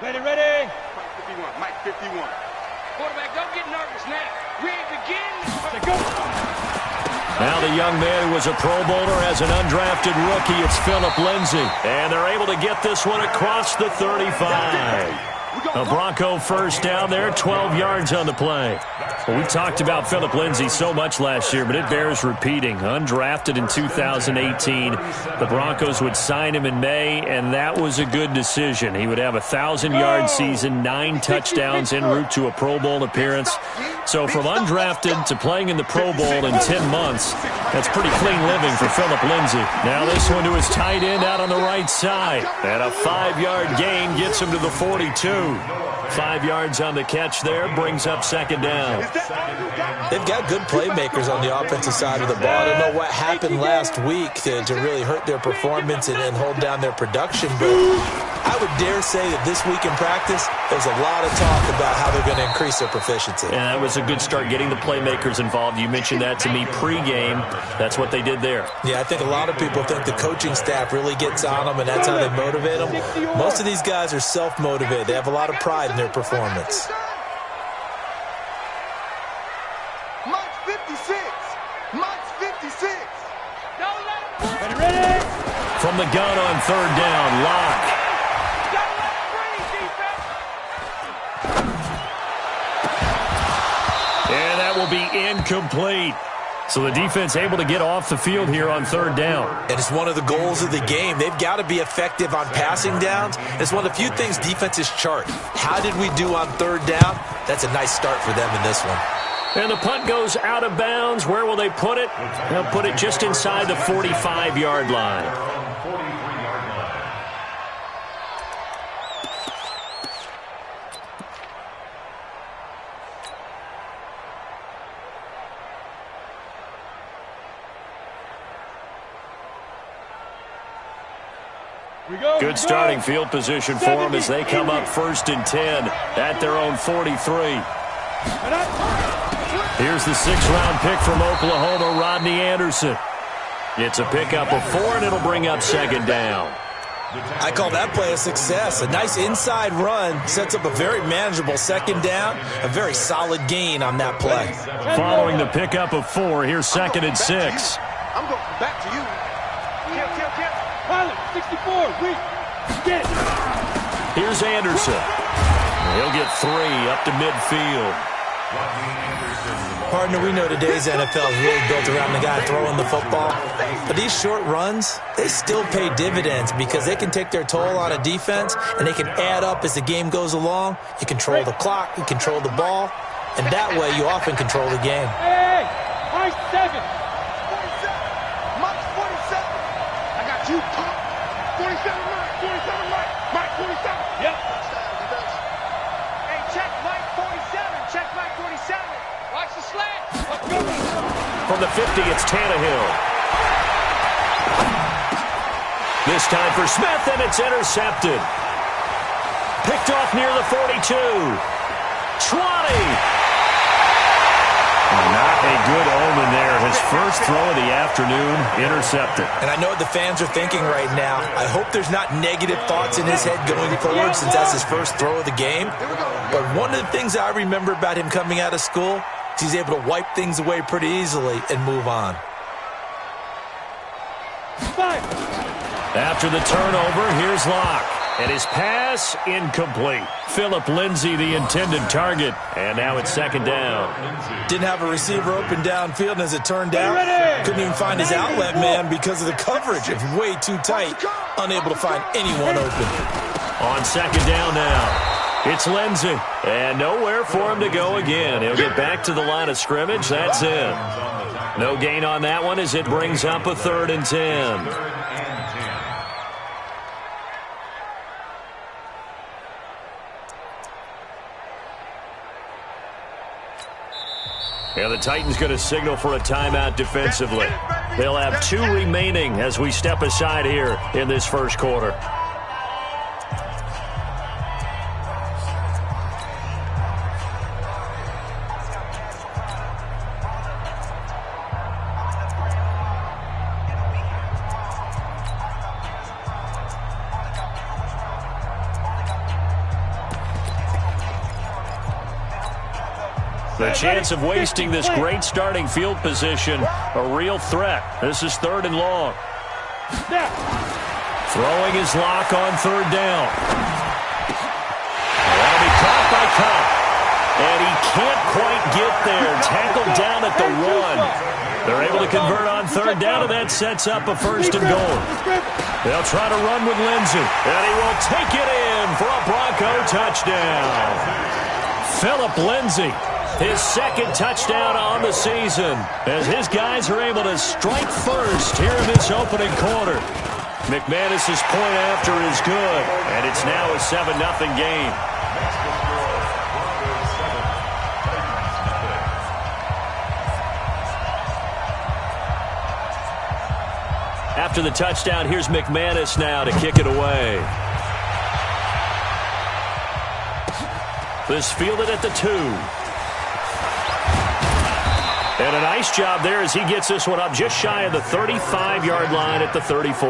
Ready, ready. Mike 51, Mike 51. Quarterback, don't get nervous now. We ain't begin. Go. Now the young man who was a Pro Bowler as an undrafted rookie, it's Phillip Lindsay. And they're able to get this one across the 35. A Bronco first down there, 12 yards on the play. Well, we talked about Phillip Lindsay so much last year, but it bears repeating. Undrafted in 2018. The Broncos would sign him in May, and that was a good decision. He would have a 1,000-yard season, 9 touchdowns en route to a Pro Bowl appearance. So from undrafted to playing in the Pro Bowl in 10 months, that's pretty clean living for Phillip Lindsay. Now this one to his tight end out on the right side. And a 5-yard gain gets him to the 42. 5 yards on the catch there, brings up second down. They've got good playmakers on the offensive side of the ball. I don't know what happened last week to really hurt their performance and hold down their production, but I would dare say that this week in practice, there's a lot of talk about how they're going to increase their proficiency. Yeah, that was a good start, getting the playmakers involved. You mentioned that to me pregame. That's what they did there. Yeah, I think a lot of people think the coaching staff really gets on them, and that's how they motivate them. Most of these guys are self-motivated. They have a lot of pride in their performance. Mike 56. Mike 56. Don't let him breathe. Ready, ready. From the gun on third down, Locke. Don't let him breathe, defense. And that will be incomplete. So the defense able to get off the field here on third down. And it's one of the goals of the game. They've got to be effective on passing downs. It's one of the few things defenses chart. How did we do on third down? That's a nice start for them in this one. And the punt goes out of bounds. Where will they put it? They'll put it just inside the 45-yard line. Good starting field position for them as they come up 1st and 10 at their own 43. Here's the 6th-round pick from Oklahoma, Rodney Anderson. It's a pickup of 4, and it'll bring up second down. I call that play a success. A nice inside run sets up a very manageable second down, a very solid gain on that play. Following the pickup of 4, here's 2nd and 6. I'm going back to you. Kill. Pilot, 64. We get it. Here's Anderson. He'll get 3 up to midfield. Partner, we know today's NFL is really built around the guy throwing the football. But these short runs, they still pay dividends because they can take their toll on a defense, and they can add up as the game goes along. You control the clock, you control the ball, and that way you often control the game. Hey, Mike 7. 47. Mike 47. I got you, punk. 47 Mike. 47 Mike. Mike 47. Yep. Hey, check Mike 47. Check Mike 47. Watch the slant. Let's go. From the 50, it's Tannehill. This time for Smith, and it's intercepted. Picked off near the 42. 20. Not a good omen there. His first throw of the afternoon, intercepted. And I know what the fans are thinking right now. I hope there's not negative thoughts in his head going forward since that's his first throw of the game. But one of the things I remember about him coming out of school is he's able to wipe things away pretty easily and move on. After the turnover, here's Locke. And his pass, incomplete. Phillip Lindsay, the intended target. And now it's second down. Didn't have a receiver open downfield, and as it turned out, couldn't even find his outlet man because of the coverage. It's way too tight. Unable to find anyone open. On second down now, it's Lindsay. And nowhere for him to go again. He'll get back to the line of scrimmage. That's it. No gain on that one as it brings up a 3rd and 10. And the Titans going to signal for a timeout defensively. They'll have 2 remaining as we step aside here in this first quarter. The chance of wasting this great starting field position, a real threat. This is 3rd and long. Throwing his lock on 3rd down. That'll be caught by Cup. And he can't quite get there. Tackled down at the 1. They're able to convert on 3rd down, and that sets up a 1st and goal. They'll try to run with Lindsey. And he will take it in for a Bronco touchdown. Philip Lindsey, his 2nd touchdown on the season, as his guys are able to strike first here in this opening quarter. McManus's point after is good, and it's now a 7-0 game. After the touchdown, here's McManus now to kick it away. This fielded at the 2. And a nice job there as he gets this one up just shy of the 35-yard line at the 34.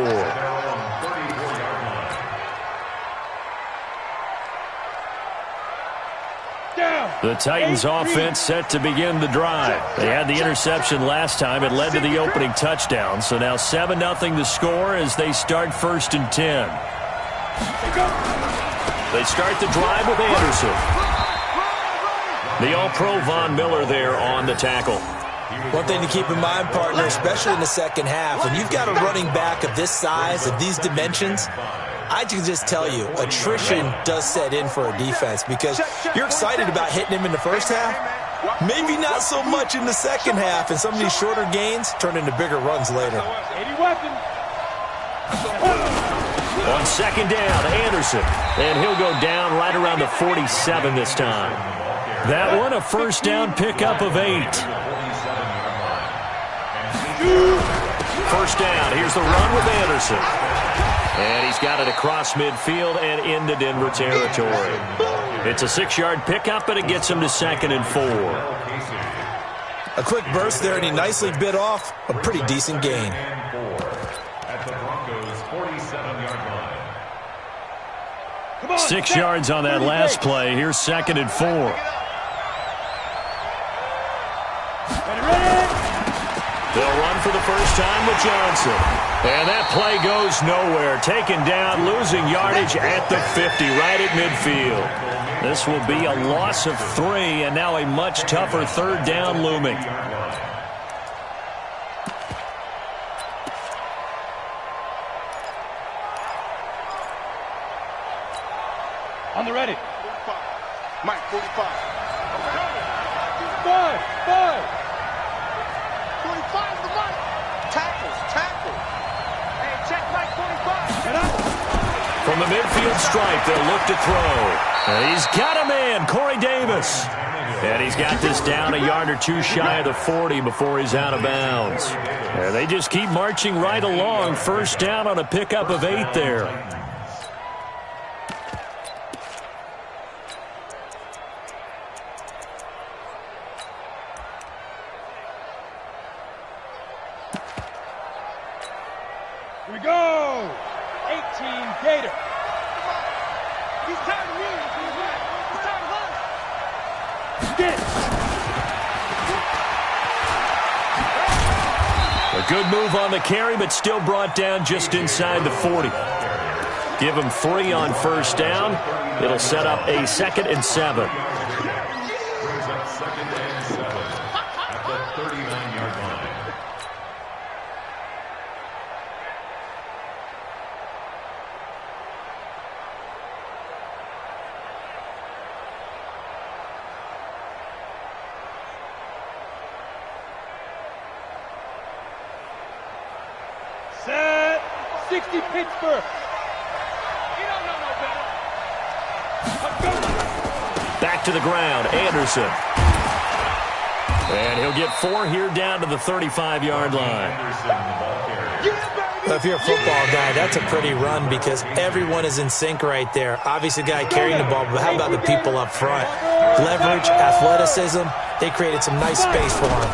The Titans offense set to begin the drive. They had the interception last time. It led to the opening touchdown. So now 7-0 to score as they start 1st and 10. They start the drive with Anderson. The All-Pro Von Miller there on the tackle. One thing to keep in mind, partner, especially in the second half, when you've got a running back of this size, of these dimensions, I can just tell you, attrition does set in for a defense because you're excited about hitting him in the first half. Maybe not so much in the second half, and some of these shorter gains turn into bigger runs later. On 2nd down, Anderson, and he'll go down right around the 47 this time. That one, a 1st down pickup of 8. 1st down, here's the run with Anderson. And he's got it across midfield and into Denver territory. It's a 6-yard pickup, but it gets him to 2nd and 4. A quick burst there, and he nicely bit off a pretty decent gain. At the Broncos' 47-yard line. 6 yards on that last play. Here's 2nd and 4. They'll run for the first time with Johnson. And that play goes nowhere. Taken down, losing yardage at the 50, right at midfield. This will be a loss of 3, and now a much tougher 3rd down looming. On the ready. 45. Mike, 45. 5. 45 the Mike. Tackle. Hey, check Mike 45. Get up. From the midfield stripe, they'll look to throw. And he's got a man, Corey Davis. And he's got this down a yard or 2 shy of the 40 before he's out of bounds. And they just keep marching right along. 1st down on a pickup of 8 there. Here we go. 18 Gator. He's tired of me. He's tired of us. Get it. A good move on the carry, but still brought down just inside the 40. Give him 3 on 1st down. It'll set up a 2nd and 7. Brings up 2nd and 7 at the 39-yard line. Set. 60 Pittsburgh. You don't know no better. Back to the ground, Anderson. And he'll get 4 here down to the 35-yard line. Anderson, the ball carrier. If you're a football guy, that's a pretty run because everyone is in sync right there. Obviously, the guy carrying the ball, but how about the people up front? Leverage, athleticism, they created some nice space for him.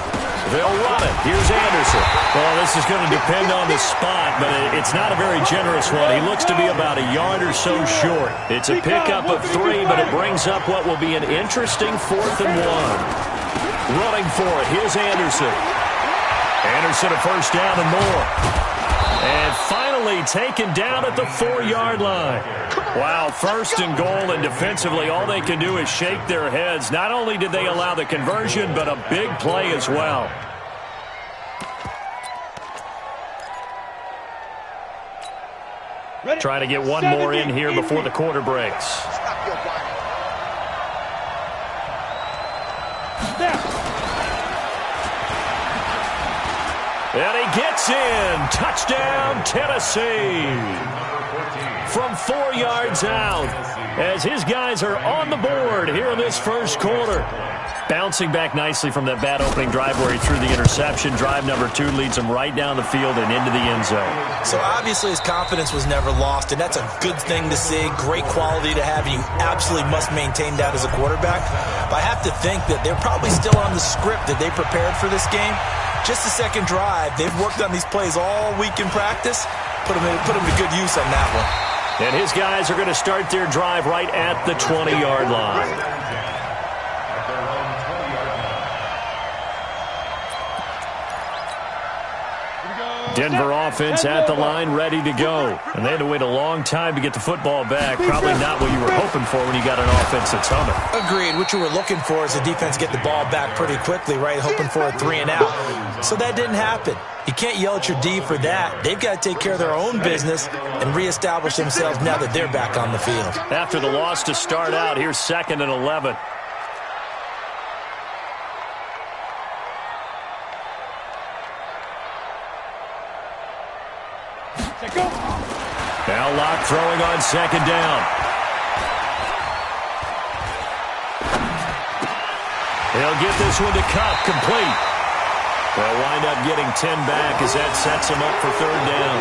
They'll run it. Here's Anderson. Well, this is going to depend on the spot, but it's not a very generous one. He looks to be about a yard or so short. It's a pickup of 3, but it brings up what will be an interesting 4th and 1. Running for it, here's Anderson. Anderson a first down and more. And finally taken down at the 4-yard line. Wow, first and goal, and defensively all they can do is shake their heads. Not only did they allow the conversion, but a big play as well. Trying to get one more in here before the quarter breaks. And he gets in. Touchdown, Tennessee. From 4 yards out, as his guys are on the board here in this first quarter. Bouncing back nicely from that bad opening drive where he threw the interception. Drive number 2 leads him right down the field and into the end zone. So obviously his confidence was never lost, and that's a good thing to see. Great quality to have, and you absolutely must maintain that as a quarterback. But I have to think that they're probably still on the script that they prepared for this game. Just the second drive. They've worked on these plays all week in practice. Put them to good use on that one. And his guys are going to start their drive right at the 20-yard line. Denver offense at the line, ready to go. And they had to wait a long time to get the football back. Probably not what you were hoping for when you got an offense that's humming. Agreed. What you were looking for is the defense get the ball back pretty quickly, right? Hoping for a 3 and out. So that didn't happen. You can't yell at your D for that. They've got to take care of their own business and reestablish themselves now that they're back on the field. After the loss to start out, here's 2nd and 11. Now Locke throwing on 2nd down. He'll get this one to Cup, complete. They'll wind up getting 10 back as that sets him up for 3rd down.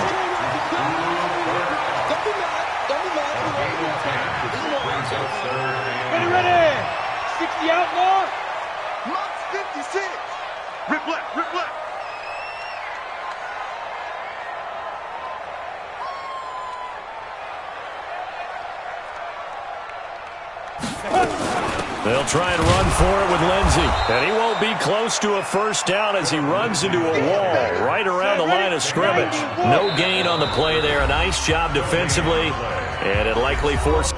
Ready. 60 out more. Mox 56. Rip left, rip left. They'll try and run for it with Lindsey. And he won't be close to a first down as he runs into a wall right around the line of scrimmage. No gain on the play there. A nice job defensively, and it likely forced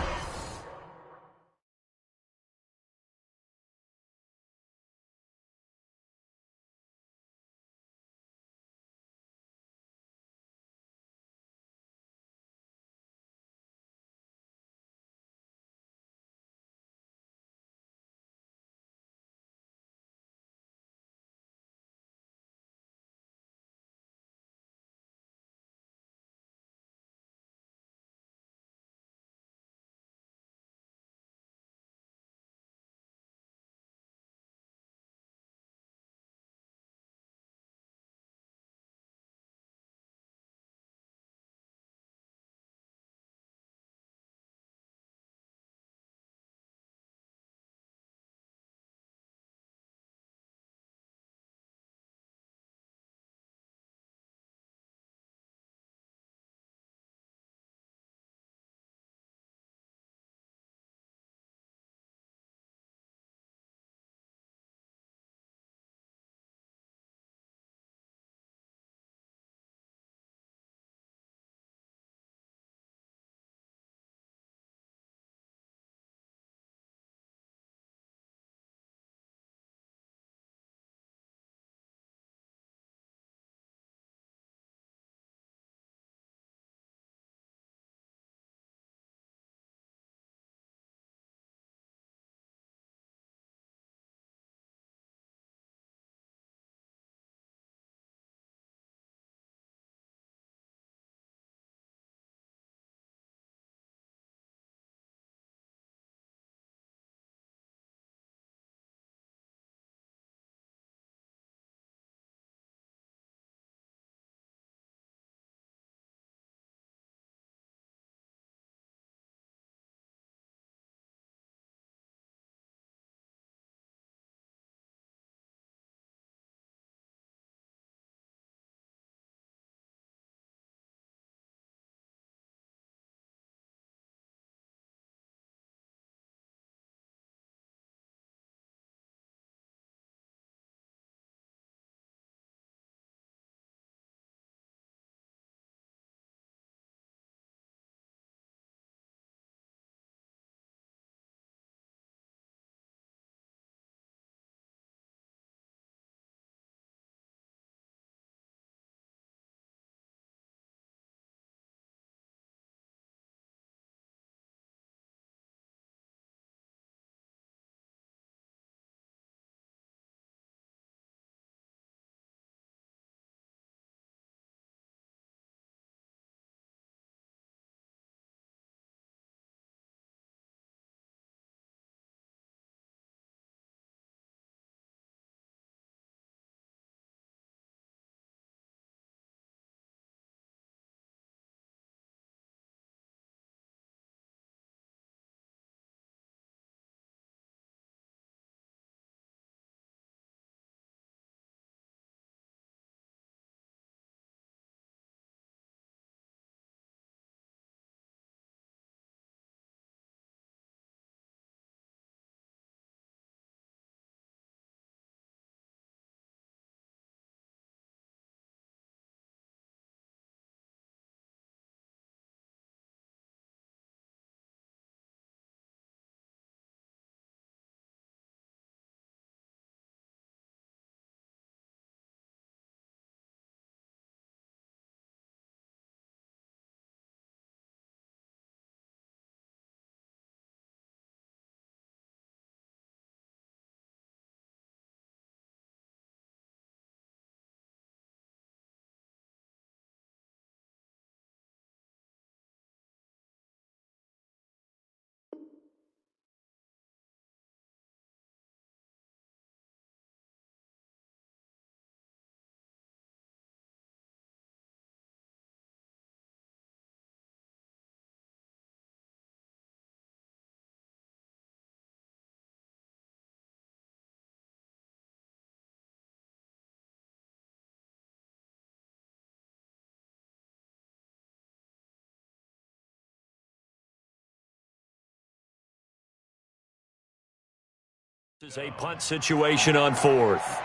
This is a punt situation on 4th.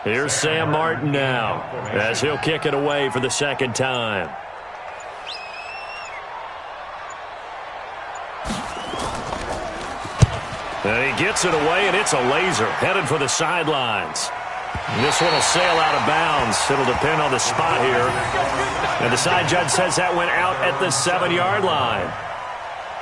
Here's Sam Martin now, as he'll kick it away for the second time. And he gets it away, and it's a laser, headed for the sidelines. And this one will sail out of bounds. It'll depend on the spot here. And the side judge says that went out at the 7-yard line.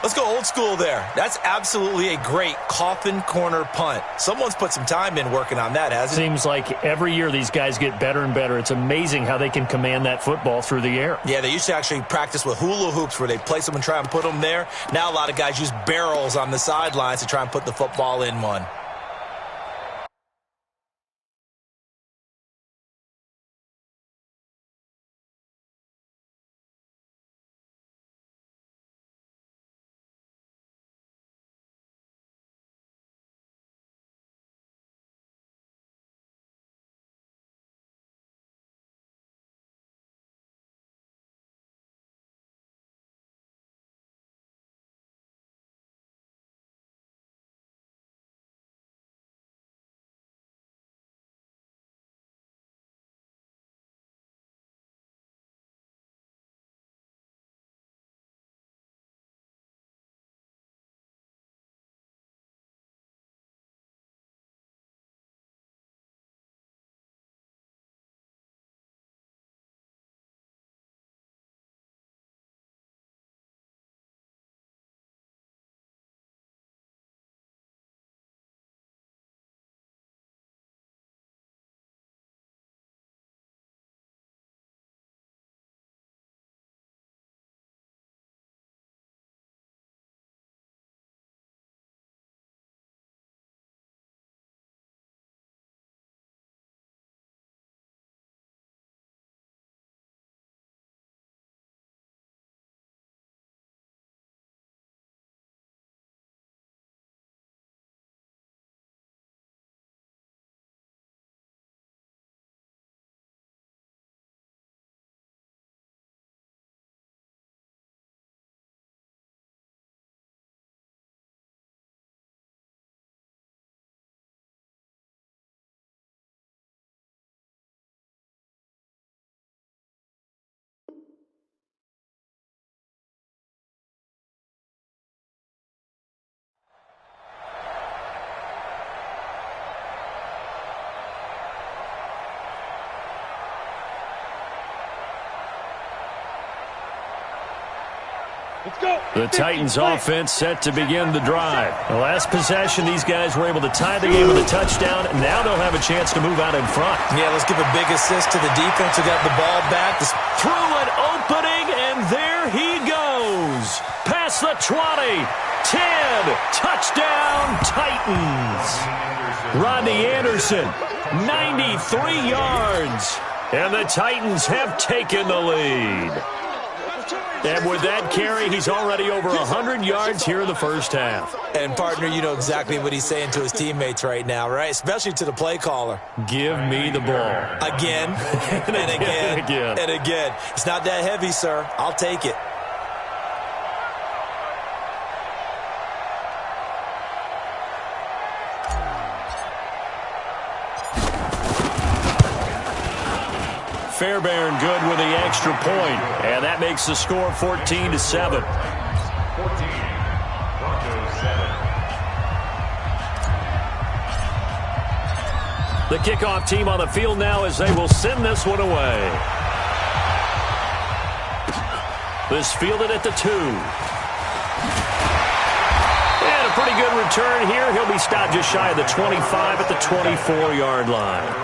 Let's go old school there. That's absolutely a great coffin corner punt. Someone's put some time in working on that, hasn't it? Seems like every year these guys get better and better. It's amazing how they can command that football through the air. Yeah, they used to actually practice with hula hoops where they place them and try and put them there. Now a lot of guys use barrels on the sidelines to try and put the football in one. The Titans offense set to begin the drive. The last possession, these guys were able to tie the game with a touchdown, and now they'll have a chance to move out in front. Yeah, let's give a big assist to the defense who got the ball back. Through an opening, and there he goes. Past the 20, 10, touchdown Titans. Rodney Anderson, 93 yards, and the Titans have taken the lead. And with that carry, he's already over 100 yards here in the first half. And, partner, you know exactly what he's saying to his teammates right now, right? Especially to the play caller. Give me the ball. Again, and again, and again. It's not that heavy, sir. I'll take it. Fairbairn good with the extra point, and that makes the score 14-7. 14, Broncos 7. The kickoff team on the field now as they will send this one away. This fielded at the 2. And a pretty good return here. He'll be stopped just shy of the 25 at the 24-yard line.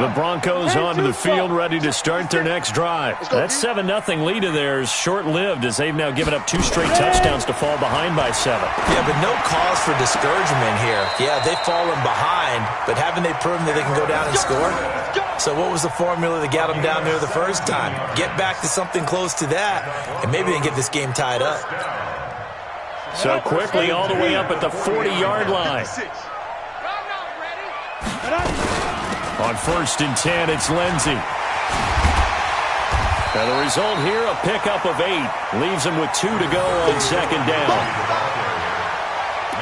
The Broncos onto the field, ready to start their next drive. That 7-0 lead of theirs short-lived as they've now given up 2 straight touchdowns to fall behind by 7. Yeah, but no cause for discouragement here. Yeah, they've fallen behind, but haven't they proven that they can go down and score? So what was the formula that got them down there the first time? Get back to something close to that, and maybe they can get this game tied up. So quickly all the way up at the 40-yard line. On 1st and 10, it's Lindsey. Now the result here, a pickup of 8. Leaves him with 2 to go on 2nd down.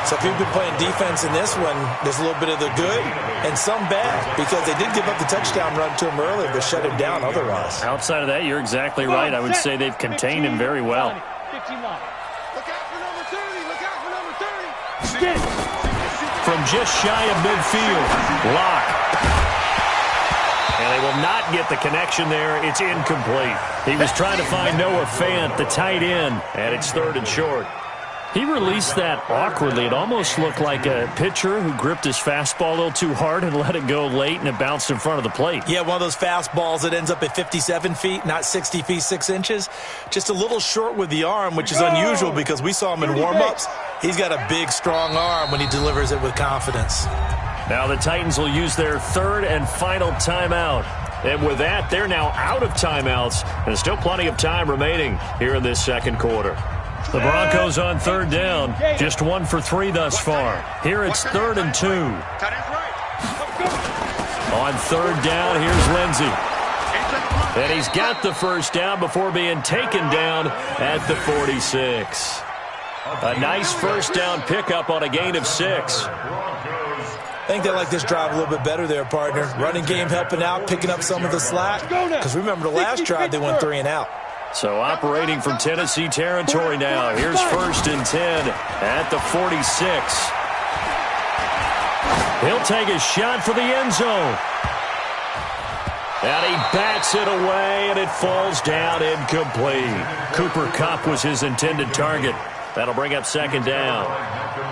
So if you've been playing defense in this one, there's a little bit of the good and some bad, because they did give up the touchdown run to him earlier, but shut him down otherwise. Outside of that, you're exactly right. I would say they've contained him very well. Look out for number 30. Look out for number 30. From just shy of midfield, Locke. And they will not get the connection there. It's incomplete. He was trying to find Noah Fant, the tight end, and it's 3rd and short. He released that awkwardly. It almost looked like a pitcher who gripped his fastball a little too hard and let it go late, and it bounced in front of the plate. Yeah, one of those fastballs that ends up at 57 feet, not 60 feet, 6 inches. Just a little short with the arm, which is unusual because we saw him in warm-ups. He's got a big, strong arm when he delivers it with confidence. Now the Titans will use their 3rd and final timeout. And with that, they're now out of timeouts. And there's still plenty of time remaining here in this 2nd quarter. The Broncos on 3rd down. Just 1 for 3 thus far. Here it's 3rd and 2. On 3rd down, here's Lindsey. And he's got the 1st down before being taken down at the 46. A nice 1st down pickup on a gain of 6. I think they like this drive a little bit better there, partner. Running game helping out, picking up some of the slack. Because remember, the last drive they went 3 and out. So operating from Tennessee territory now. Here's 1st and 10 at the 46. He'll take a shot for the end zone. And he bats it away, and it falls down incomplete. Cooper Kupp was his intended target. That'll bring up 2nd down.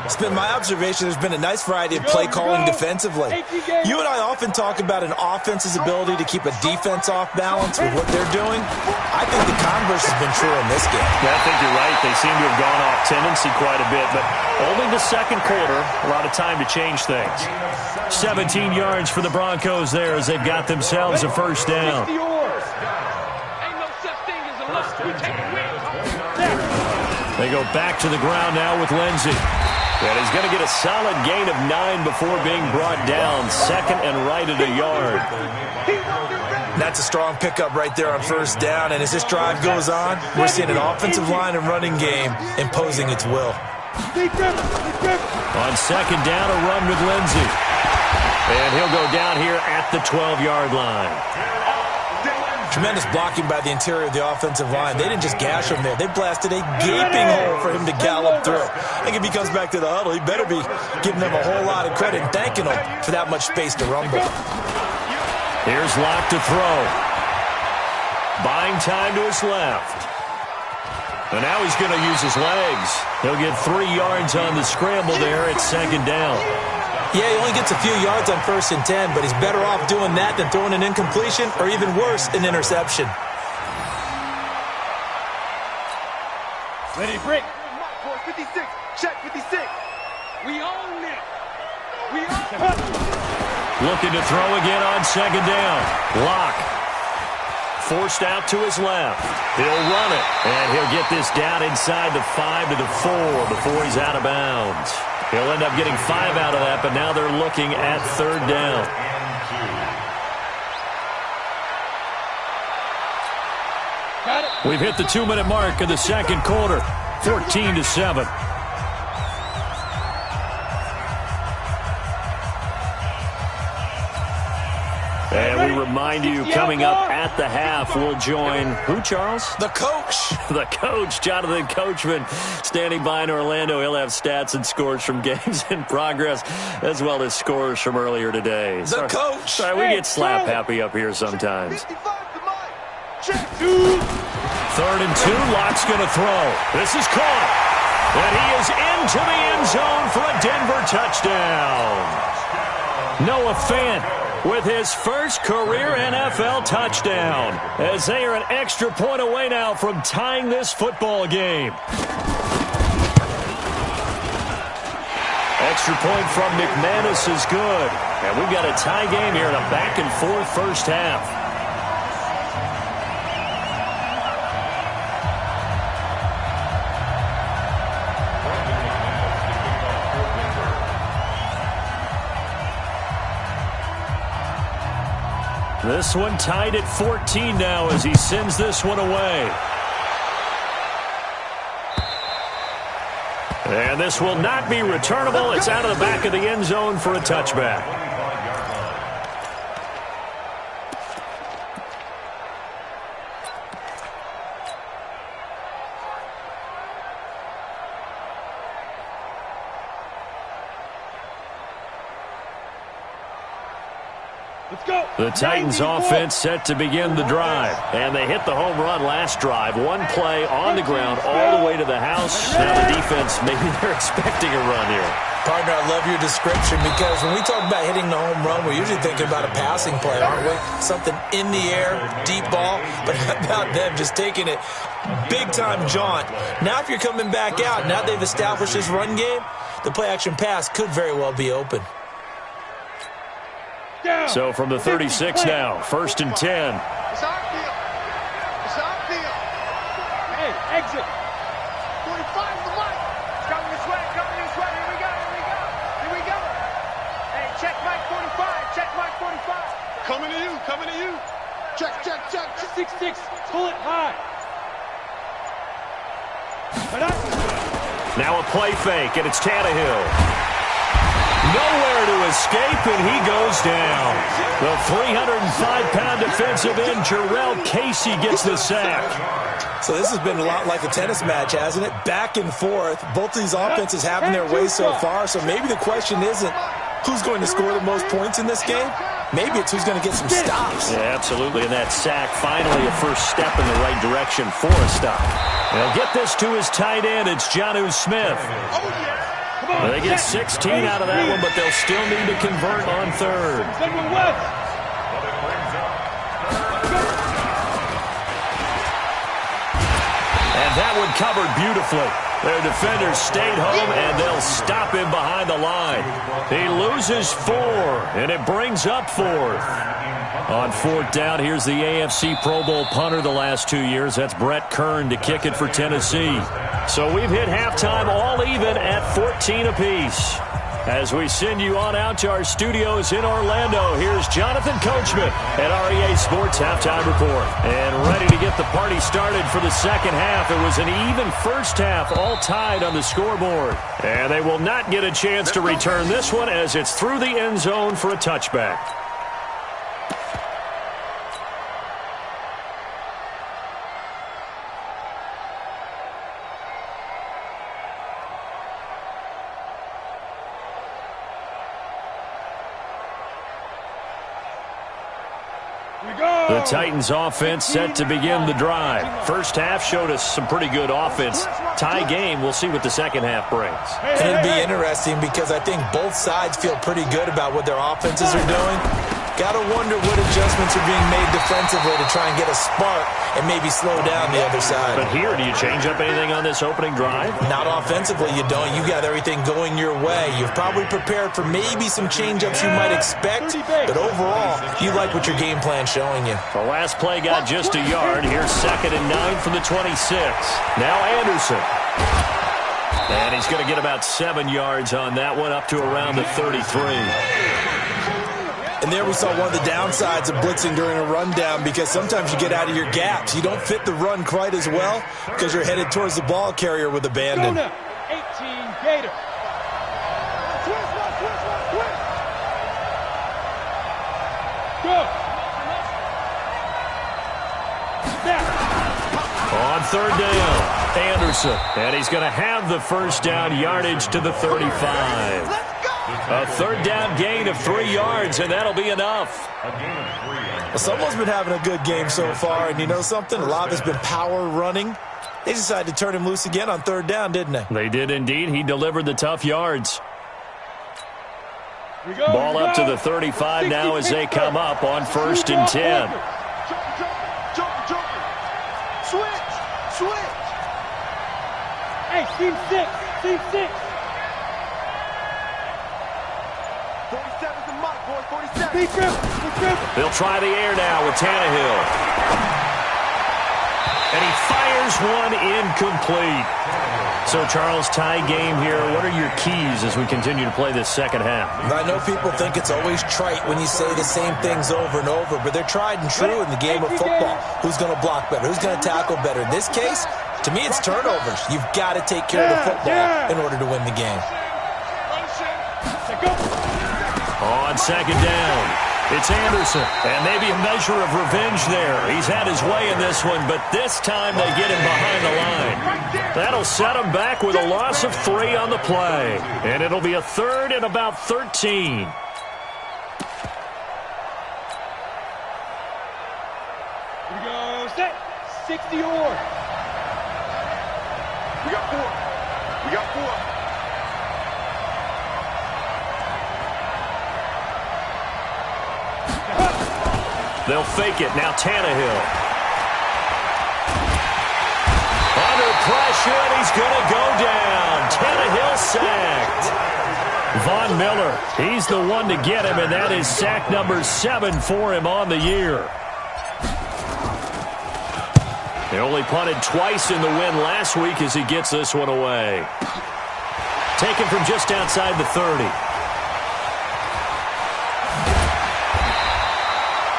It's been my observation there's been a nice variety of play calling defensively. You and I often talk about an offense's ability to keep a defense off balance with what they're doing. I think the converse has been true in this game. Yeah, I think you're right. They seem to have gone off tendency quite a bit, but only the 2nd quarter, a lot of time to change things. 17 yards for the Broncos there as they've got themselves a 1st down. Ain't no such thing as a loss. We take a win. They go back to the ground now with Lindsey. And he's going to get a solid gain of 9 before being brought down. 2nd and right at a yard. That's a strong pickup right there on 1st down. And as this drive goes on, we're seeing an offensive line and running game imposing its will. On 2nd down, a run with Lindsey. And he'll go down here at the 12-yard line. Tremendous blocking by the interior of the offensive line. They didn't just gash him there. They blasted a gaping hole for him to gallop through. I think if he comes back to the huddle, he better be giving them a whole lot of credit and thanking them for that much space to rumble. Here's Locke to throw. Buying time to his left. And now he's going to use his legs. He'll get 3 yards on the scramble there at 2nd down. Yeah, he only gets a few yards on 1st and 10, but he's better off doing that than throwing an incompletion or even worse, an interception. Ready, break. 56. Check 56. We own it. We own it. Looking to throw again on 2nd down. Locke. Forced out to his left. He'll run it. And he'll get this down inside the 5 to the 4 before he's out of bounds. He'll end up getting 5 out of that, but now they're looking at 3rd down. We've hit the 2-minute mark of the 2nd quarter. 14-7. And we remind you, coming up at the half, we'll join who, Charles? The coach. The coach, Jonathan Coachman, standing by in Orlando. He'll have stats and scores from games in progress, as well as scores from earlier today. The coach. Sorry, we get slap happy up here sometimes. 3rd and 2, Locke's going to throw. This is caught. And he is into the end zone for a Denver touchdown. Noah Fant with his first career NFL touchdown, as they are an extra point away now from tying this football game. Extra point from McManus is good. And we've got a tie game here in a back-and-forth first half. This one tied at 14 now as he sends this one away. And this will not be returnable. It's out of the back of the end zone for a touchback. The Titans offense set to begin the drive. And they hit the home run last drive. One play on the ground all the way to the house. Now the defense, maybe they're expecting a run here. Partner, I love your description because when we talk about hitting the home run, we're usually thinking about a passing play, aren't we? Something in the air, deep ball. But how about them just taking it big-time jaunt? Now if you're coming back out, now they've established this run game, the play-action pass could very well be open. So from the 36 now, 1st and 10. It's our field. It's our field. Hey, exit. 45 is the mark. It's coming this way, coming this way. Here we go, here we go. Here we go. Hey, check Mike 45. Check Mike 45. Coming to you, coming to you. Check, check, check. 6-6. Pull it high. Now a play fake, and it's Tannehill. Nowhere to escape, and he goes down. The 305-pound defensive end, Jarrell Casey, gets the sack. So this has been a lot like a tennis match, hasn't it? Back and forth. Both of these offenses having their way so far, so maybe the question isn't who's going to score the most points in this game. Maybe it's who's going to get some stops. Yeah, absolutely, and that sack finally a first step in the right direction for a stop. They'll get this to his tight end. It's Jonnu Smith. Well, they get 16 out of that one, but they'll still need to convert on third. And that one covered beautifully. Their defenders stayed home, and they'll stop him behind the line. He loses 4, and it brings up 4th. On 4th down, here's the AFC Pro Bowl punter the last 2 years. That's Brett Kern to kick it for Tennessee. So we've hit halftime all even at 14 apiece. As we send you on out to our studios in Orlando, here's Jonathan Coachman at REA Sports Halftime Report. And ready to get the party started for the second half. It was an even first half, all tied on the scoreboard. And they will not get a chance to return this one as it's through the end zone for a touchback. The Titans offense set to begin the drive. First half showed us some pretty good offense. Tie game, we'll see what the second half brings. And it'll be interesting because I think both sides feel pretty good about what their offenses are doing. Got to wonder what adjustments are being made defensively to try and get a spark and maybe slow down the other side. But here, do you change up anything on this opening drive? Not offensively, you don't. You got everything going your way. You've probably prepared for maybe some change-ups you might expect, but overall, you like what your game plan's showing you. The last play got just a yard. Here's 2nd and 9 from the 26. Now Anderson. And he's going to get about 7 yards on that one, up to around the 33. And there we saw one of the downsides of blitzing during a rundown because sometimes you get out of your gaps. You don't fit the run quite as well because you're headed towards the ball carrier with abandon. 18 Gator. Go. On 3rd down, Anderson. And he's going to have the first down yardage to the 35. A 3rd down gain of 3 yards, and that'll be enough. Well, someone's been having a good game so far, and you know something? A lot of it's been power running. They decided to turn him loose again on 3rd down, didn't they? They did indeed. He delivered the tough yards. Ball up to the 35 now as they come up on 1st and 10. Switch. Hey, team 6. Team 6. 47's the mark, boys. 47. Be careful. They'll try the air now with Tannehill. And he fires one incomplete. So, Charles, tie game here. What are your keys as we continue to play this second half? I know people think it's always trite when you say the same things over and over, but they're tried and true in the game of football. Who's going to block better? Who's going to tackle better? In this case, to me, it's turnovers. You've got to take care of the football in order to win the game. On 2nd down, it's Anderson. And maybe a measure of revenge there. He's had his way in this one, but this time they get him behind the line. That'll set him back with a loss of 3 on the play. And it'll be a 3rd and about 13. Here we go. Set. 60 or. We got 4. They'll fake it. Now Tannehill. Under pressure, and he's going to go down. Tannehill sacked. Von Miller, he's the one to get him, and that is sack number 7 for him on the year. He only punted twice in the win last week as he gets this one away. Taken from just outside the 30.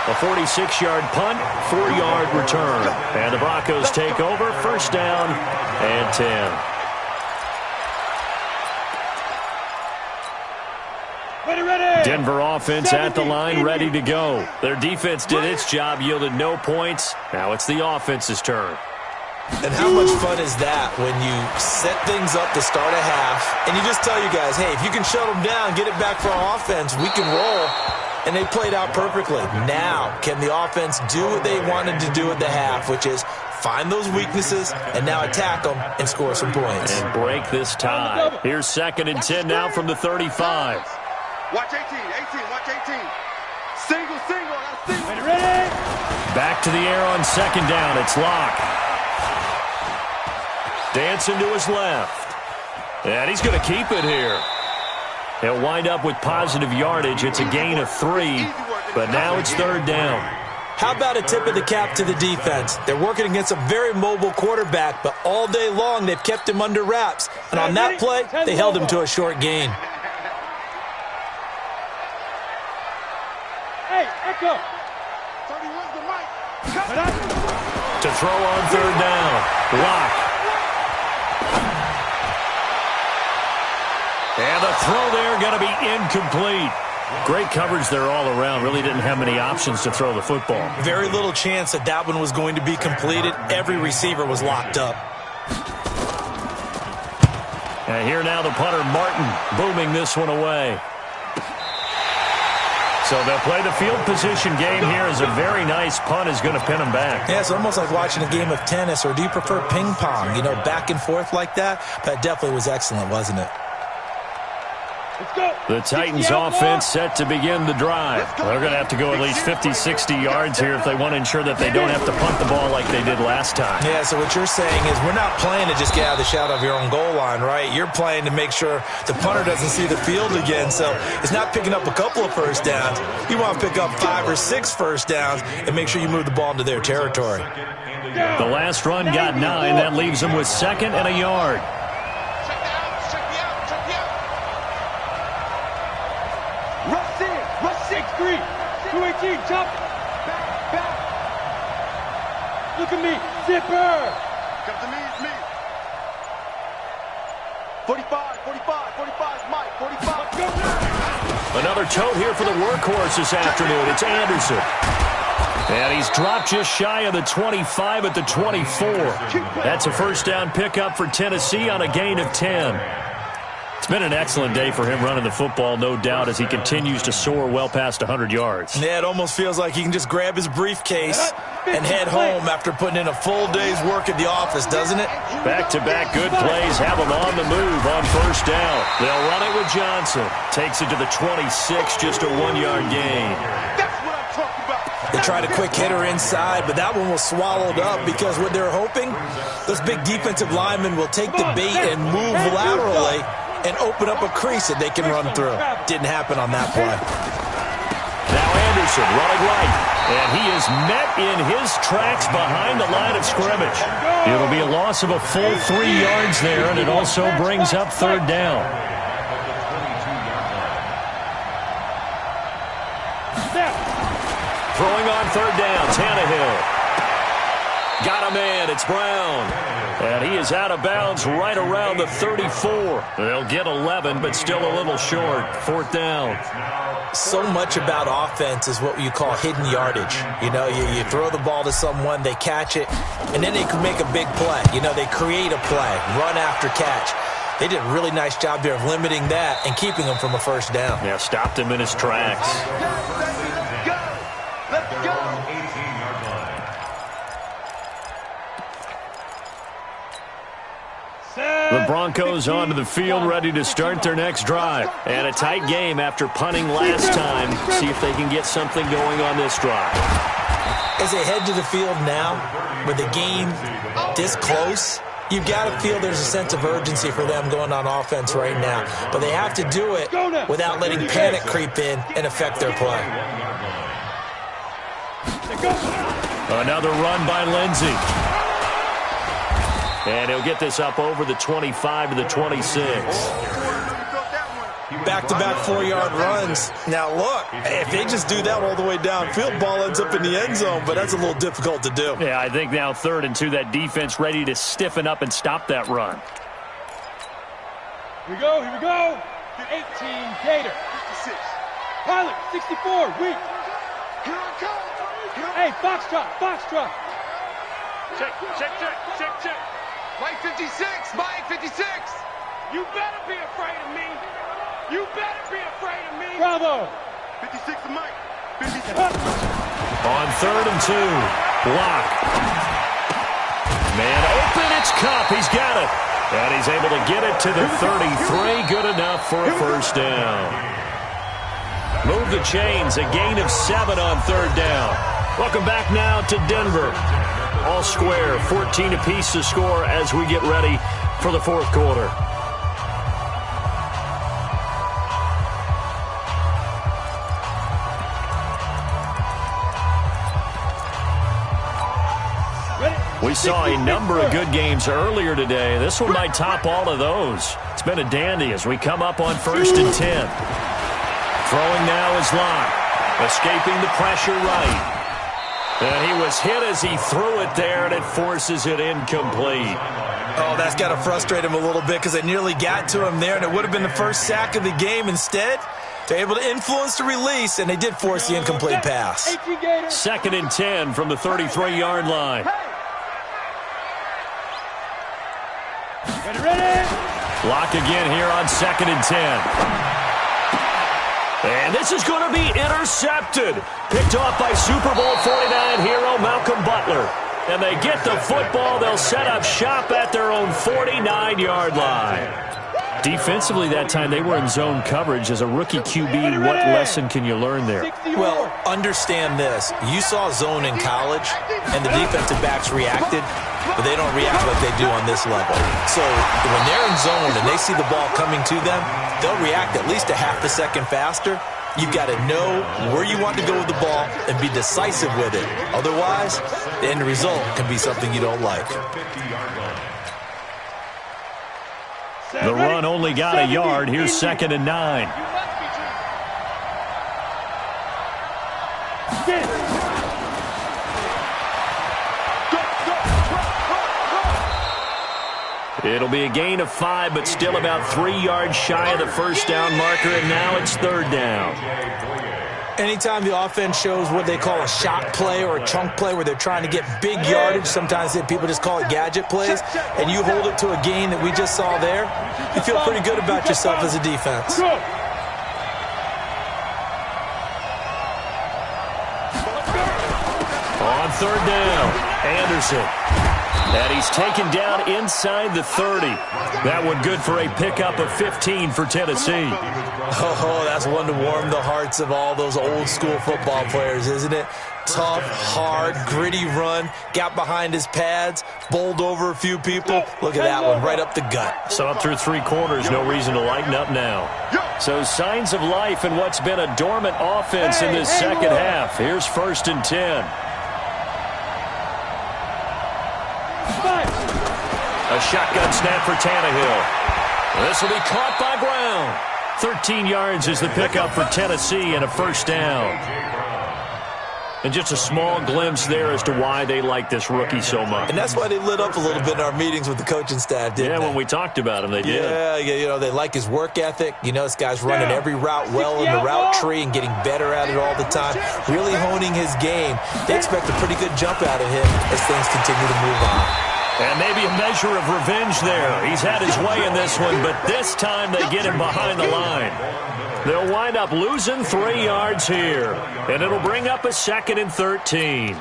A 46-yard punt, 4-yard return. And the Broncos take over, 1st down and 10. Ready. Denver offense at the line, ready to go. Their defense did its job, yielded no points. Now it's the offense's turn. And how much fun is that when you set things up to start a half, and you just tell you guys, hey, if you can shut them down, get it back for our offense, we can roll. And they played out perfectly. Now, can the offense do what they wanted to do at the half, which is find those weaknesses and now attack them and score some points. And break this tie. Here's 2nd and 10 now from the 35. Watch 18, watch 18. Single, that's single. Ready. Back to the air on 2nd down. It's Locke. Dancing to his left. And he's going to keep it here. He'll wind up with positive yardage. It's a gain of 3, but now it's 3rd down. How about a tip of the cap to the defense? They're working against a very mobile quarterback, but all day long they've kept him under wraps. And on that play, they held him to a short gain. Hey, Echo. 31's the mic. To throw on 3rd down. Locke. And the throw there going to be incomplete. Great coverage there all around. Really didn't have many options to throw the football. Very little chance that one was going to be completed. Every receiver was locked up. And here now the punter, Martin, booming this one away. So they'll play the field position game here as a very nice punt is going to pin them back. Yeah, it's almost like watching a game of tennis, or do you prefer ping pong? You know, back and forth like that? That definitely was excellent, wasn't it? The Titans offense set to begin the drive. They're going to have to go at least 50, 60 yards here if they want to ensure that they don't have to punt the ball like they did last time. Yeah, so what you're saying is we're not playing to just get out of the shadow of your own goal line, right? You're playing to make sure the punter doesn't see the field again. So it's not picking up a couple of first downs. You want to pick up 5 or 6 first downs and make sure you move the ball into their territory. The last run got 9. That leaves them with 2nd and a yard. Rush 6-3. 218. Chop. Back. Look at me. Zipper. Come to me, it's me. 45, Mike, 45. Another tote here for the workhorse this afternoon. It's Anderson. And he's dropped just shy of the 25 at the 24. That's a first down pickup for Tennessee on a gain of 10. It's been an excellent day for him running the football, no doubt, as he continues to soar well past 100 yards. Yeah, it almost feels like he can just grab his briefcase and head home after putting in a full day's work at the office, doesn't it? Back-to-back good plays have him on the move on first down. They'll run it with Johnson. Takes it to the 26, just a 1-yard gain. That's what I'm talking about. They tried a quick hitter inside, but that one was swallowed up because what they're hoping, those big defensive linemen will take the bait and move laterally and open up a crease that they can run through. Didn't happen on that play. Now Anderson running right, and he is met in his tracks behind the line of scrimmage. It'll be a loss of a full 3 yards there, and it also brings up third down. Throwing on third down, Tannehill. Got a man, it's Brown. And he is out of bounds right around the 34. They'll get 11, but still a little short. Fourth down. So much about offense is what you call hidden yardage. You know, you throw the ball to someone, they catch it, and then they can make a big play. You know, they create a play, run after catch. They did a really nice job there of limiting that and keeping him from a first down. Yeah, stopped him in his tracks. The Broncos onto the field, ready to start their next drive. And a tight game after punting last time. See if they can get something going on this drive. As they head to the field now, with the game this close, you've got to feel there's a sense of urgency for them going on offense right now. But they have to do it without letting panic creep in and affect their play. Another run by Lindsey. And he'll get this up over the 25 to the 26. Back-to-back 4-yard runs. Now, look, if they just do that all the way downfield, ball ends up in the end zone, but that's a little difficult to do. Yeah, I think now 3rd and 2, that defense ready to stiffen up and stop that run. Here we go, here we go. 18, Gator. 56. Pilot, 64, weak. Here I come. Hey, Foxtrot, Foxtrot. Check, check, check, check, check. Mike 56, Mike 56. You better be afraid of me. You better be afraid of me. Bravo. 56 to Mike. 56. On 3rd and 2, block. Man open, it's Cup. He's got it. And he's able to get it to the 33. Good enough for a first down. Move the chains, a gain of 7 on 3rd down. Welcome back now to Denver. All square, 14 apiece to score as we get ready for the 4th quarter. We saw a number of good games earlier today. This one might top all of those. It's been a dandy as we come up on 1st and 10. Throwing now is Locke. Escaping the pressure right. And he was hit as he threw it there, and it forces it incomplete. Oh, that's got to frustrate him a little bit because they nearly got to him there, and it would have been the first sack of the game. Instead, they're able to influence the release, and they did force the incomplete pass. 2nd and 10 from the 33-yard line. Ready? Lock again here on 2nd and 10. And this is going to be intercepted. Picked off by Super Bowl 49 hero Malcolm Butler. And they get the football. They'll set up shop at their own 49-yard line. Defensively that time, they were in zone coverage. As a rookie QB, what lesson can you learn there? Well, understand this. You saw zone in college, and the defensive backs reacted, but they don't react like they do on this level. So when they're in zone and they see the ball coming to them, they'll react at least a half a second faster. You've got to know where you want to go with the ball and be decisive with it. Otherwise, the end result can be something you don't like. The run only got a yard. Here's 2nd and 9. It'll be a gain of 5, but still about 3 yards shy of the first down marker, and now it's 3rd down. Anytime the offense shows what they call a shot play or a chunk play where they're trying to get big yardage, sometimes people just call it gadget plays, and you hold it to a gain that we just saw there, you feel pretty good about yourself as a defense. On third down, Anderson. And he's taken down inside the 30. That one good for a pickup of 15 for Tennessee. Oh, that's one to warm the hearts of all those old school football players, isn't it? Tough, hard, gritty run, got behind his pads, bowled over a few people. Look at that one, right up the gut. So up through 3 quarters, no reason to lighten up now. So signs of life in what's been a dormant offense in this second half. Here's 1st and 10. A shotgun snap for Tannehill. This will be caught by Brown. 13 yards is the pickup for Tennessee and a 1st down. And just a small glimpse there as to why they like this rookie so much. And that's why they lit up a little bit in our meetings with the coaching staff, didn't they? Yeah, when we talked about him, they did. Yeah, you know, they like his work ethic. You know, this guy's running every route well in the route tree and getting better at it all the time, really honing his game. They expect a pretty good jump out of him as things continue to move on. And maybe a measure of revenge there. He's had his way in this one, but this time they get him behind the line. They'll wind up losing 3 yards here, and it'll bring up a 2nd and 13.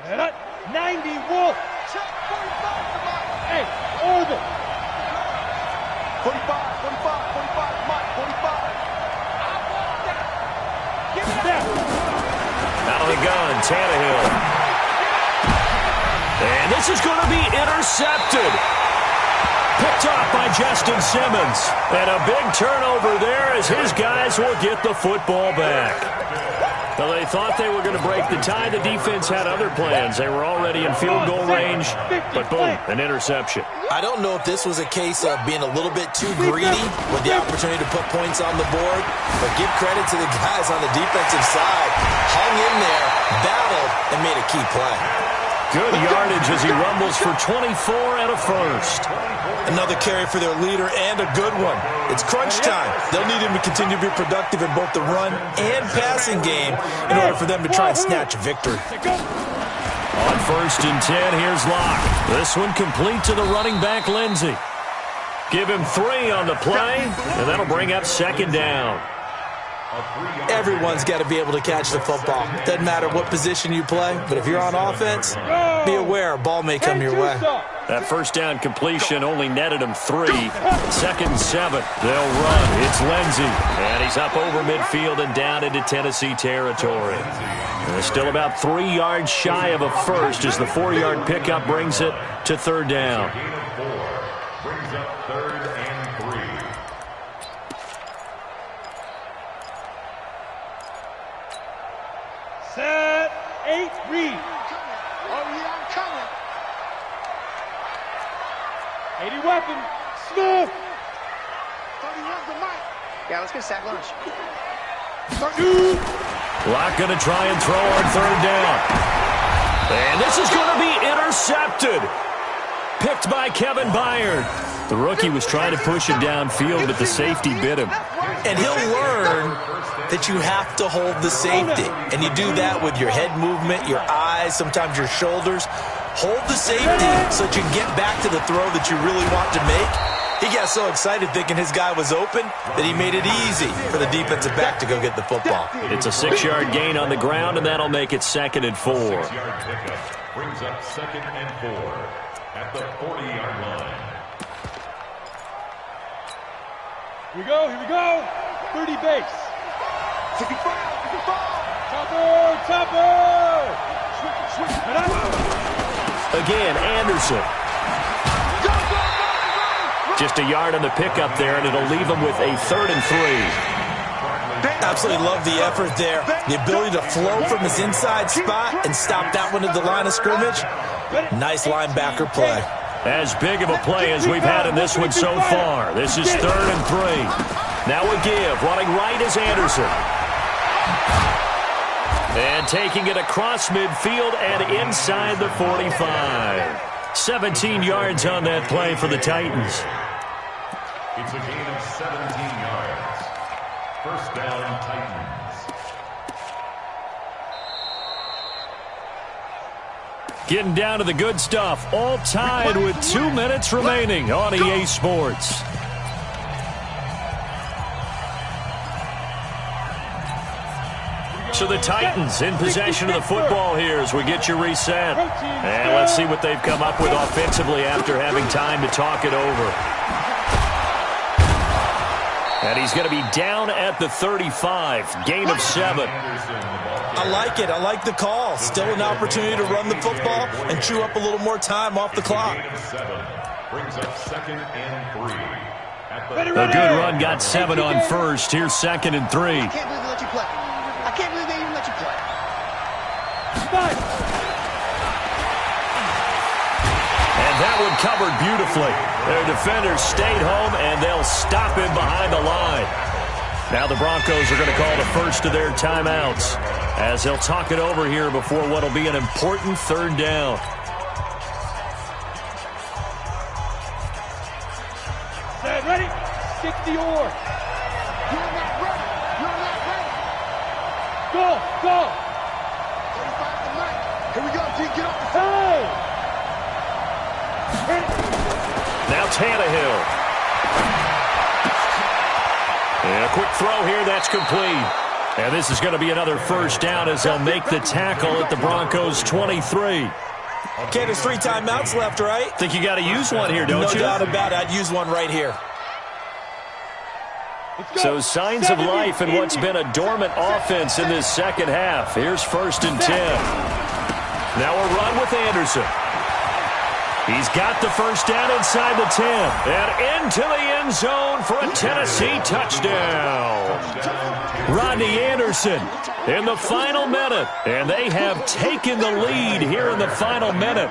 Set up, 90, Wolf. Check 45, hey, over. 45, 45, 45, Mike, 45. I want that. Give me that. Out of the gun, Tannehill. And this is going to be intercepted. Picked off by Justin Simmons. And a big turnover there as his guys will get the football back. Well, they thought they were going to break the tie. The defense had other plans. They were already in field goal range, but boom, an interception. I don't know if this was a case of being a little bit too greedy with the opportunity to put points on the board, but give credit to the guys on the defensive side. Hung in there, battled, and made a key play. Good yardage as he rumbles for 24 and a 1st. Another carry for their leader and a good one. It's crunch time. They'll need him to continue to be productive in both the run and passing game in order for them to try and snatch a victory. On 1st and 10, here's Locke. This one complete to the running back, Lindsey. Give him 3 on the play, and that'll bring up 2nd down. Everyone's got to be able to catch the football. Doesn't matter what position you play, but if you're on offense, be aware a ball may come your way. That 1st down completion only netted him 3. 2nd and 7. They'll run. It's Lindsey. And he's up over midfield and down into Tennessee territory. And they're still about 3 yards shy of a 1st as the 4-yard pickup brings it to 3rd down. Brings up 3rd and 3. Set, 8, read. Oh, yeah, I'm coming. 80 weapon, Smith. 31's the Mike. Yeah, let's get a sack lunch. 32. Locke going to try and throw on 3rd down. And this is going to be intercepted. Picked by Kevin Byard. The rookie was trying to push it downfield, but the safety bit him. And he'll learn that you have to hold the safety. And you do that with your head movement, your eyes, sometimes your shoulders. Hold the safety so that you can get back to the throw that you really want to make. He got so excited thinking his guy was open that he made it easy for the defensive back to go get the football. It's a 6-yard gain on the ground, and that'll make it 2nd and 4. 6-yard pickup brings up 2nd and 4 at the 40-yard line. Here we go. 30 base. 55, 55. Topper. Switch. Again, Anderson. Go, go, go, go. Just a yard on the pickup there, and it'll leave him with a 3rd and 3. Absolutely love the effort there. The ability to flow from his inside spot and stop that one at the line of scrimmage. Nice linebacker play. As big of a play as we've had in this one so far. This is 3rd and 3. Now a give. Running right is Anderson. And taking it across midfield and inside the 45. 17 yards on that play for the Titans. It's a gain of 17 yards. First down, Titans. Getting down to the good stuff. All tied with 2 minutes remaining on EA Sports. So the Titans in possession of the football here as we get you reset. And let's see what they've come up with offensively after having time to talk it over. And he's going to be down at the 35. Gain of 7. I like it. I like the call. Still an opportunity to run the football and chew up a little more time off the clock. Brings up 2nd and 3. A good run got 7 on first. Here's 2nd and 3. I can't believe they let you play. I can't believe they even let you play. And that one covered beautifully. Their defenders stayed home, and they'll stop him behind the line. Now the Broncos are going to call the first of their timeouts as they'll talk it over here before what will be an important 3rd down. Set, ready? 60 or. You're not ready. You're not ready. Go, go. 35 to Mike. Here we go, G. Get off the Hey. Now Tannehill. And a quick throw here, that's complete. And this is going to be another first down as they'll make the tackle at the Broncos 23. Okay, there's 3 timeouts left, right? Think you got to use one here, don't you? No doubt about it. I'd use one right here. So signs of life in what's been a dormant offense in this second half. Here's 1st and 10. Now a run with Anderson. He's got the first down inside the 10. And into the end zone for a Tennessee touchdown. Rodney Anderson in the final minute. And they have taken the lead here in the final minute.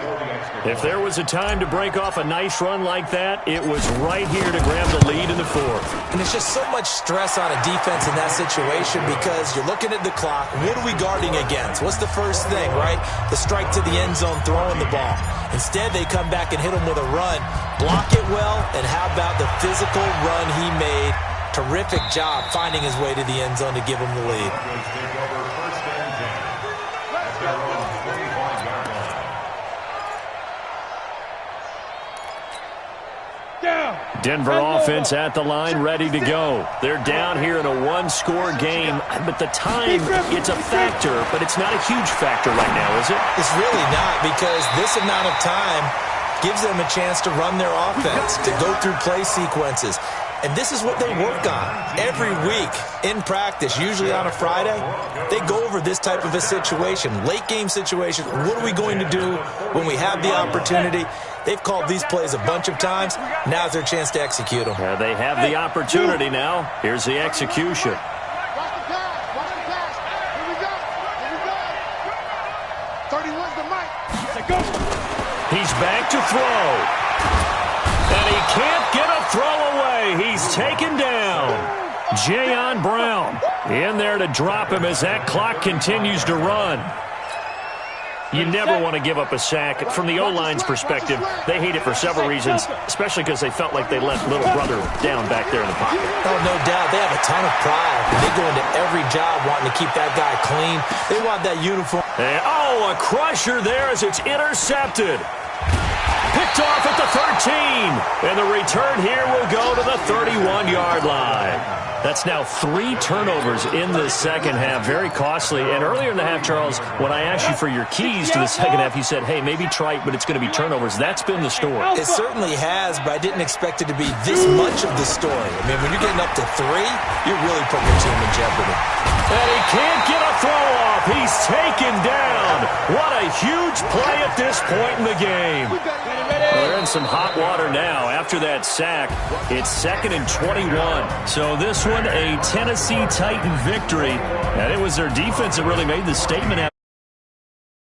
If there was a time to break off a nice run like that, it was right here to grab the lead in the 4th. And it's just so much stress on a defense in that situation because you're looking at the clock. What are we guarding against? What's the first thing, right? The strike to the end zone, throwing the ball. Instead, they come back and hit him with a run. Block it well, and how about the physical run he made? Terrific job finding his way to the end zone to give him the lead. Denver offense at the line, ready to go. They're down here in a 1-score game, but the time, it's a factor, but it's not a huge factor right now, is it? It's really not, because this amount of time gives them a chance to run their offense, to go through play sequences. And this is what they work on every week in practice, usually on a Friday. They go over this type of a situation, late game situation. What are we going to do when we have the opportunity? They've called these plays a bunch of times. Now's their chance to execute them. They have the opportunity now. Here's the execution. Watch the pass. Watch the pass. Here we go. Here we go. 31's the Mike. Go. He's back to throw. And he can't get a throw away. He's taken down. Jayon Brown in there to drop him as that clock continues to run. You never want to give up a sack. From the O-line's perspective, they hate it for several reasons, especially because they felt like they let little brother down back there in the pocket. Oh, no doubt. They have a ton of pride. They go into every job wanting to keep that guy clean. They want that uniform. And, a crusher there as it's intercepted. Picked off at the 13. And the return here will go to the 31-yard line. That's now 3 turnovers in the second half. Very costly. And earlier in the half, Charles, when I asked you for your keys to the second half, you said, hey, maybe try it, but it's going to be turnovers. That's been the story. It certainly has, but I didn't expect it to be this much of the story. I mean, when you're getting up to 3, you're really putting your team in jeopardy. And he can't get a throw off. He's taken down. What a huge play at this point in the game. Well, they're in some hot water now. After that sack, it's 2nd and 21. So this one, a Tennessee Titan victory. And it was their defense that really made the statement.